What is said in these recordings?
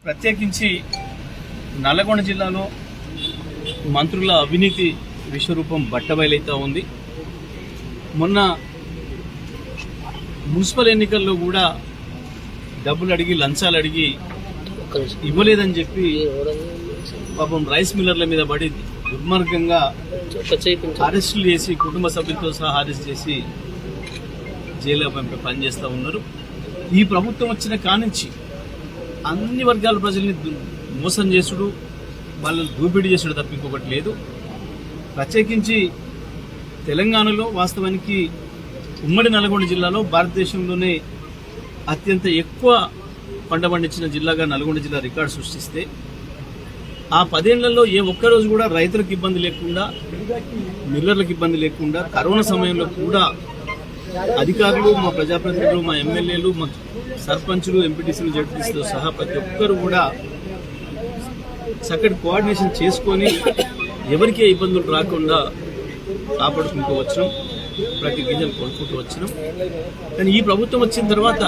ప్రత్యేకించి నల్లగొండ జిల్లాలో మంత్రుల అవినీతి విశ్వరూపం బట్టబయలైతా ఉంది. మొన్న మున్సిపల్ ఎన్నికల్లో కూడా డబ్బులు అడిగి లంచాలు అడిగి ఇవ్వలేదని చెప్పి పాపం రైస్ మిల్లర్ల మీద పడి దుర్మార్గంగా అరెస్టులు చేసి కుటుంబ సభ్యులతో సహా అరెస్ట్ చేసి జైల్లో పనిచేస్తూ ఉన్నారు. ఈ ప్రభుత్వం వచ్చిన కానుంచి అన్ని వర్గాల ప్రజల్ని మోసం చేసుడు, వాళ్ళని దూపిడీ చేసుడు తప్ప ఇంకొకటి లేదు. ప్రత్యేకించి తెలంగాణలో వాస్తవానికి ఉమ్మడి నల్గొండ జిల్లాలో భారతదేశంలోనే అత్యంత ఎక్కువ పంట పండించిన జిల్లాగా నల్గొండ జిల్లా రికార్డు సృష్టిస్తే ఆ 10 ఏళ్లలో ఏ ఒక్కరోజు కూడా రైతులకు ఇబ్బంది లేకుండా, మిల్లర్లకు ఇబ్బంది లేకుండా, కరోనా సమయంలో కూడా అధికారులు, మా ప్రజాప్రతినిధులు, మా ఎమ్మెల్యేలు, మా సర్పంచులు, ఎంపీటీసీలు, జడ్పీటీసీతో సహా ప్రతి ఒక్కరు కూడా చక్కటి కోఆర్డినేషన్ చేసుకొని ఎవరికే ఇబ్బందులు రాకుండా కాపాడుకుంటూ వచ్చినాం, ప్రతి గింజలు కొనుక్కుంటూ వచ్చినాం. కానీ ఈ ప్రభుత్వం వచ్చిన తర్వాత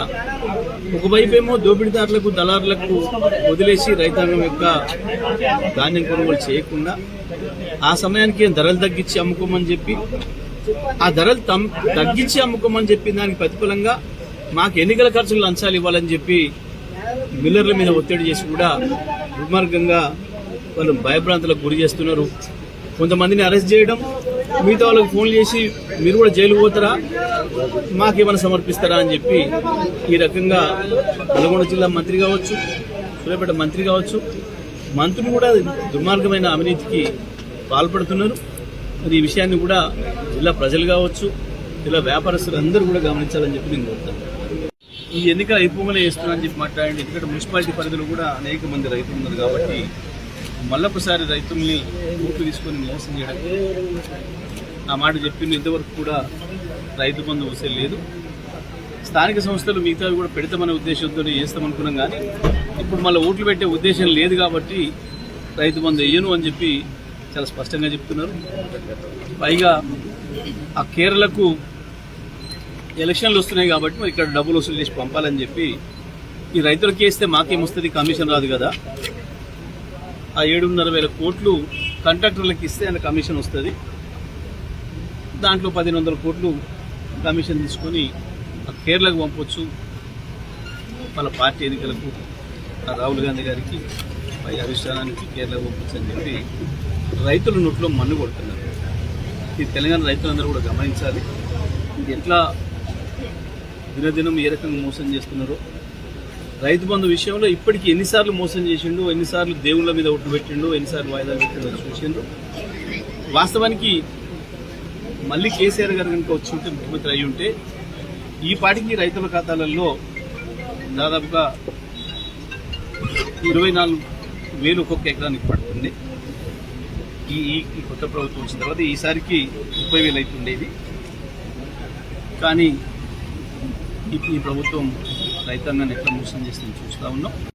ఒకవైపేమో దోపిడీదారులకు, దళారులకు వదిలేసి రైతాంగం యొక్క ధాన్యం కొనుగోలు చేయకుండా ఆ సమయానికి ధరలు తగ్గించి అమ్ముకోమని చెప్పి, ఆ ధరలు తగ్గించి అమ్ముకోమని చెప్పి దానికి ప్రతిఫలంగా మాకు ఎన్నికల ఖర్చులు లంచాలు ఇవ్వాలని చెప్పి మిల్లర్ల మీద ఒత్తిడి చేసి కూడా దుర్మార్గంగా వాళ్ళు భయభ్రాంతులకు గురి చేస్తున్నారు. కొంతమందిని అరెస్ట్ చేయడం, మిగతా వాళ్ళకి ఫోన్లు చేసి మీరు కూడా జైలు పోతారా, మాకేమైనా సమర్పిస్తారా అని చెప్పి ఈ రకంగా నల్గొండ జిల్లా మంత్రి కావచ్చు, సూర్యాపేట మంత్రి కావచ్చు, మంత్రులు కూడా దుర్మార్గమైన అవినీతికి పాల్పడుతున్నారు. మరి ఈ విషయాన్ని కూడా జిల్లా ప్రజలు కావచ్చు, జిల్లా వ్యాపారస్తులు అందరూ కూడా గమనించాలని చెప్పి నేను కోరుతాను. ఈ ఎన్నికలు అయిపోగానే వేస్తున్నానని చెప్పి మాట్లాడండి. ఎందుకంటే మున్సిపాలిటీ పరిధిలో కూడా అనేక మంది రైతులు ఉన్నారు కాబట్టి మళ్ళొకసారి రైతుల్ని ఓట్లు తీసుకొని మోసం చేయడం, ఆ మాట చెప్పింది ఇంతవరకు కూడా రైతు బంధు వసూలు లేదు. స్థానిక సంస్థలు మిగతావి కూడా పెడతామనే ఉద్దేశంతో చేస్తామనుకున్నాం. కానీ ఇప్పుడు మళ్ళీ ఓట్లు పెట్టే ఉద్దేశం లేదు కాబట్టి రైతు బంధు వేయను అని చెప్పి చాలా స్పష్టంగా చెప్తున్నారు. పైగా ఆ కేరళకు ఎలక్షన్లు వస్తున్నాయి కాబట్టి మరి ఇక్కడ డబ్బులు వసూలు చేసి పంపాలని చెప్పి ఈ రైతులకి వేస్తే మాకేమొస్తుంది, కమిషన్ రాదు కదా, ఆ 7,500,000 కోట్లు కాంట్రాక్టర్లకు ఇస్తే ఆయన కమిషన్ వస్తుంది, దాంట్లో 1,500 కోట్లు కమిషన్ తీసుకొని కేరళకు పంపొచ్చు, వాళ్ళ పార్టీ ఎన్నికలకు రాహుల్ గాంధీ గారికి పై అధిష్టానానికి కేరళకు పంపొచ్చు అని చెప్పి రైతుల నోట్లో మన్ను కొడుతున్నారు. ఈ తెలంగాణ రైతులందరూ కూడా గమనించాలి ఎట్లా దినదినం ఏ రకంగా మోసం చేస్తున్నారో. రైతు బంధు విషయంలో ఇప్పటికీ ఎన్నిసార్లు మోసం చేసిండు, ఎన్నిసార్లు దేవుళ్ళ మీద ఒట్లు పెట్టిండు, ఎన్నిసార్లు వాయిదాలు పెట్టిండో చూసిండు. వాస్తవానికి మళ్ళీ కేసీఆర్ గారు కనుక వచ్చి ఉంటే, ముఖ్యమంత్రి అయి ఉంటే ఈ పాటికి రైతుల ఖాతాలలో దాదాపుగా 24,000 ఒక్కొక్క ఎకరానికి పడుతుంది. ఈ కొత్త ప్రభుత్వం వచ్చిన తర్వాత ఈసారికి 30,000 అవుతుండేది. కానీ ఈ ప్రభుత్వం రైతాంగాన్ని ఎట్లా మోసం చేస్తుందో చూస్తూ ఉన్నాం.